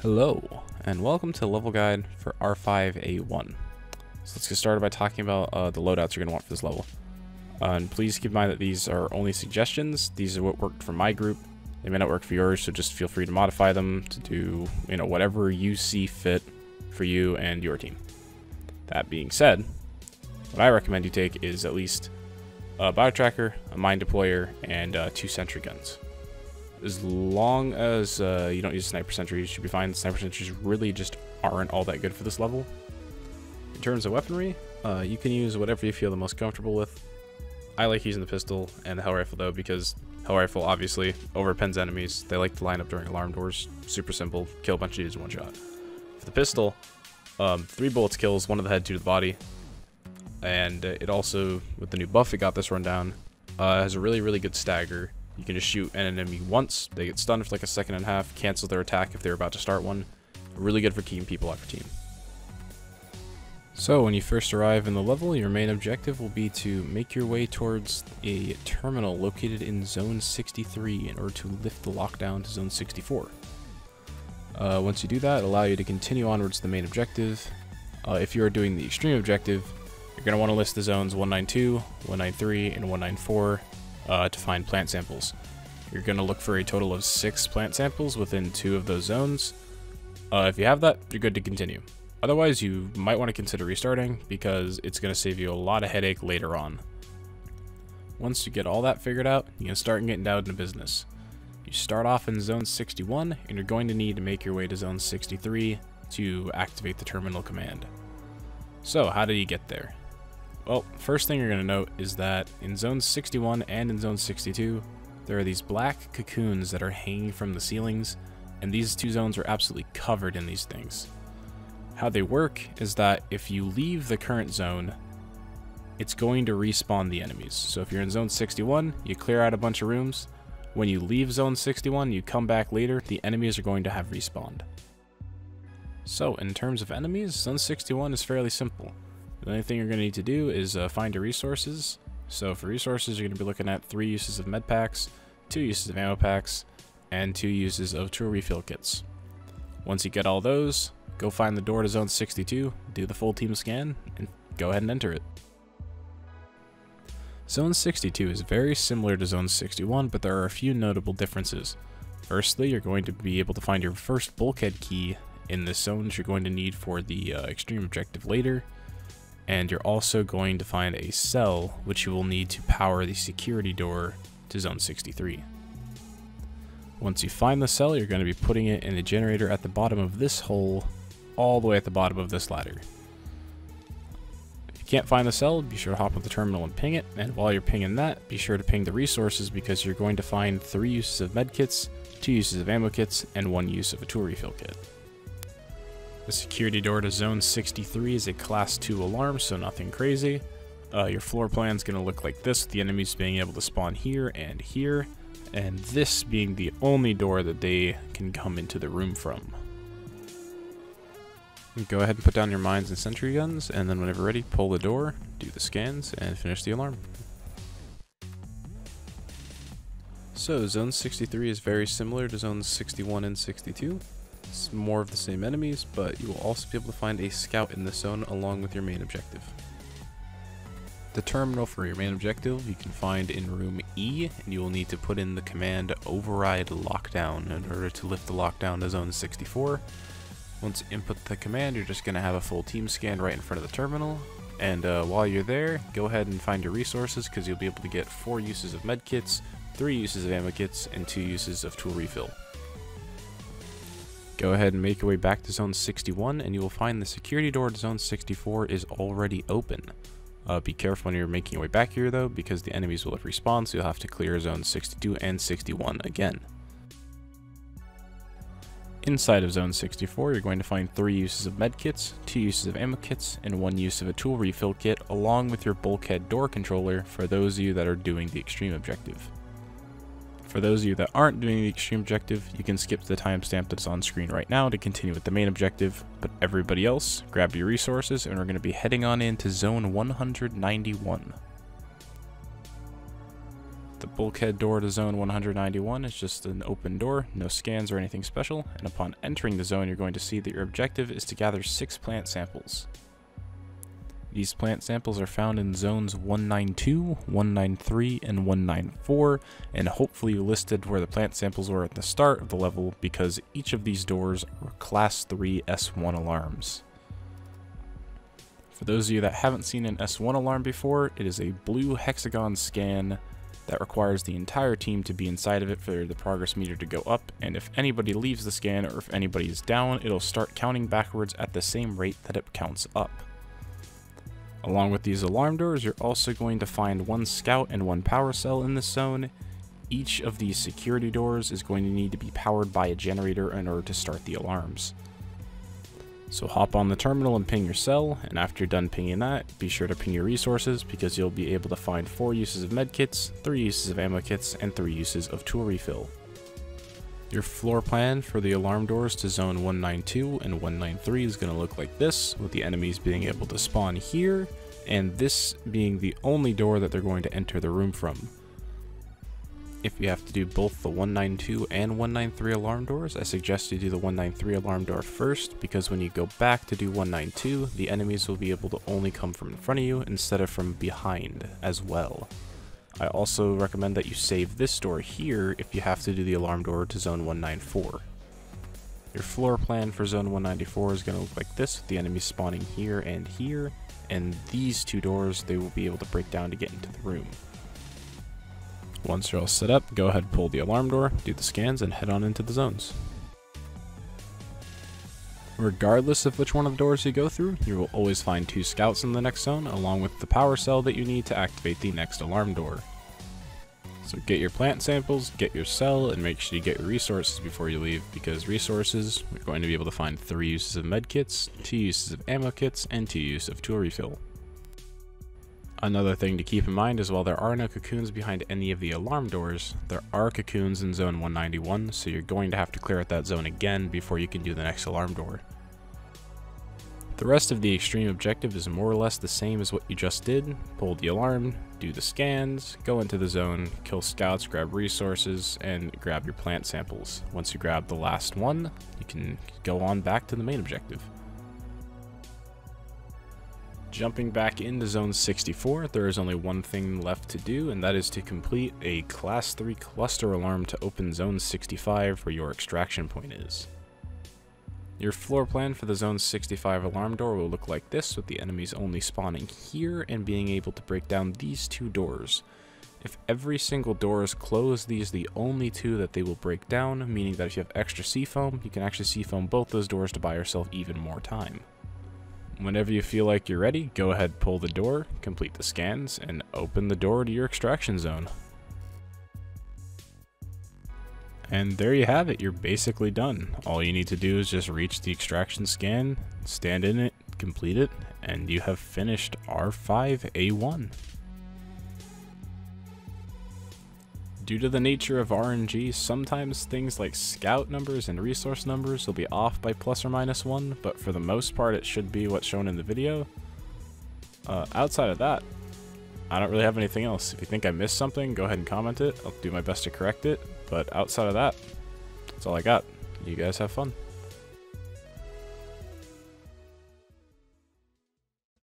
Hello, and welcome to the level guide for R5A1. So let's get started by talking about the loadouts you're going to want for this level. And please keep in mind that these are only suggestions. These are what worked for my group. They may not work for yours, so just feel free to modify them to do, whatever you see fit for you and your team. That being said, what I recommend you take is at least a bio tracker, a mine deployer, and 2 sentry guns. As long as you don't use sniper sentries, you should be fine. Sniper sentries really just aren't all that good for this level. In terms of weaponry, you can use whatever you feel the most comfortable with. I like using the pistol and the hell rifle though, because hell rifle obviously overpens enemies. They like to line up during alarm doors. Super simple, kill a bunch of dudes in one shot. For the pistol, 3 bullets kills, 1 to the head, 2 to the body. And it also, with the new buff it got this run down, has a really good stagger. You can just shoot an enemy once, they get stunned for like a second and a half, cancel their attack if they're about to start one. Really good for keeping people off your team. So when you first arrive in the level, your main objective will be to make your way towards a terminal located in Zone 63 in order to lift the lockdown to Zone 64. Once you do that, it'll allow you to continue onwards to the main objective. If you are doing the extreme objective, you're going to want to list the zones 192, 193, and 194 to find plant samples. You're going to look for a total of 6 plant samples within 2 of those zones. If you have that, you're good to continue. Otherwise, you might want to consider restarting because it's going to save you a lot of headache later on. Once you get all that figured out, you can start getting down to business. You start off in Zone 61, and you're going to need to make your way to Zone 63 to activate the terminal command. So, how do you get there? Well, first thing you're going to note is that in Zone 61 and in Zone 62, there are these black cocoons that are hanging from the ceilings, and these 2 zones are absolutely covered in these things. How they work is that if you leave the current zone, it's going to respawn the enemies. So if you're in Zone 61, you clear out a bunch of rooms. When you leave Zone 61, you come back later, the enemies are going to have respawned. So in terms of enemies, Zone 61 is fairly simple. The only thing you're going to need to do is find your resources. So for resources, you're going to be looking at 3 uses of med packs, 2 uses of ammo packs, and 2 uses of tool refill kits. Once you get all those, go find the door to Zone 62, do the full team scan, and go ahead and enter it. Zone 62 is very similar to Zone 61, but there are a few notable differences. Firstly, you're going to be able to find your first bulkhead key in this zone, which you're going to need for the extreme objective later. And you're also going to find a cell, which you will need to power the security door to Zone 63. Once you find the cell, you're going to be putting it in the generator at the bottom of this hole, all the way at the bottom of this ladder. If you can't find the cell, be sure to hop on the terminal and ping it, and while you're pinging that, be sure to ping the resources because you're going to find 3 uses of medkits, 2 uses of ammo kits, and 1 use of a tool refill kit. The security door to Zone 63 is a Class 2 alarm, so nothing crazy. Your floor plan is going to look like this, with the enemies being able to spawn here, and this being the only door that they can come into the room from. Go ahead and put down your mines and sentry guns, and then whenever ready, pull the door, do the scans, and finish the alarm. So, Zone 63 is very similar to Zones 61 and 62. It's more of the same enemies, but you will also be able to find a scout in this zone along with your main objective. The terminal for your main objective you can find in room E, and you will need to put in the command override lockdown in order to lift the lockdown to Zone 64. Once you input the command, you're just going to have a full team scan right in front of the terminal, and while you're there, go ahead and find your resources because you'll be able to get 4 uses of medkits, 3 uses of ammo kits, and 2 uses of tool refill. Go ahead and make your way back to Zone 61, and you will find the security door to Zone 64 is already open. Be careful when you're making your way back here though, because the enemies will have respawned, so you'll have to clear Zone 62 and 61 again. Inside of Zone 64, you're going to find 3 uses of medkits, 2 uses of ammo kits, and 1 use of a tool refill kit, along with your bulkhead door controller for those of you that are doing the extreme objective. For those of you that aren't doing the extreme objective, you can skip to the timestamp that's on screen right now to continue with the main objective, but everybody else, grab your resources, and we're going to be heading on into Zone 191. The bulkhead door to zone 191 is just an open door, no scans or anything special, and upon entering the zone you're going to see that your objective is to gather 6 plant samples. These plant samples are found in zones 192, 193, and 194, and hopefully you listed where the plant samples were at the start of the level because each of these doors are Class 3 S1 alarms. For those of you that haven't seen an S1 alarm before, it is a blue hexagon scan that requires the entire team to be inside of it for the progress meter to go up, and if anybody leaves the scan or if anybody is down, it'll start counting backwards at the same rate that it counts up. Along with these alarm doors, you're also going to find 1 scout and 1 power cell in this zone. Each of these security doors is going to need to be powered by a generator in order to start the alarms. So hop on the terminal and ping your cell, and after you're done pinging that, be sure to ping your resources because you'll be able to find 4 uses of medkits, 3 uses of ammo kits, and 3 uses of tool refill. Your floor plan for the alarm doors to zone 192 and 193 is going to look like this, with the enemies being able to spawn here, and this being the only door that they're going to enter the room from. If you have to do both the 192 and 193 alarm doors, I suggest you do the 193 alarm door first, because when you go back to do 192, the enemies will be able to only come from in front of you instead of from behind as well. I also recommend that you save this door here if you have to do the alarm door to zone 194. Your floor plan for zone 194 is going to look like this, with the enemies spawning here, and these 2 doors they will be able to break down to get into the room. Once you're all set up, go ahead and pull the alarm door, do the scans, and head on into the zones. Regardless of which one of the doors you go through, you will always find 2 scouts in the next zone, along with the power cell that you need to activate the next alarm door. So get your plant samples, get your cell, and make sure you get your resources before you leave, because resources, you're going to be able to find 3 uses of medkits, 2 uses of ammo kits, and 2 uses of tool refill. Another thing to keep in mind is while there are no cocoons behind any of the alarm doors, there are cocoons in zone 191, so you're going to have to clear out that zone again before you can do the next alarm door. The rest of the extreme objective is more or less the same as what you just did. Pull the alarm, do the scans, go into the zone, kill scouts, grab resources, and grab your plant samples. Once you grab the last one, you can go on back to the main objective. Jumping back into zone 64, there is only one thing left to do, and that is to complete a class 3 cluster alarm to open zone 65 where your extraction point is. Your floor plan for the zone 65 alarm door will look like this, with the enemies only spawning here and being able to break down these 2 doors. If every single door is closed, these are the only 2 that they will break down, meaning that if you have extra C-foam, you can actually C-foam both those doors to buy yourself even more time. Whenever you feel like you're ready, go ahead, pull the door, complete the scans, and open the door to your extraction zone. And there you have it, you're basically done. All you need to do is just reach the extraction scan, stand in it, complete it, and you have finished R5A1. Due to the nature of RNG, sometimes things like scout numbers and resource numbers will be off by ±1, but for the most part it should be what's shown in the video. Outside of that, I don't really have anything else. If you think I missed something, go ahead and comment it. I'll do my best to correct it, but outside of that, that's all I got. You guys have fun.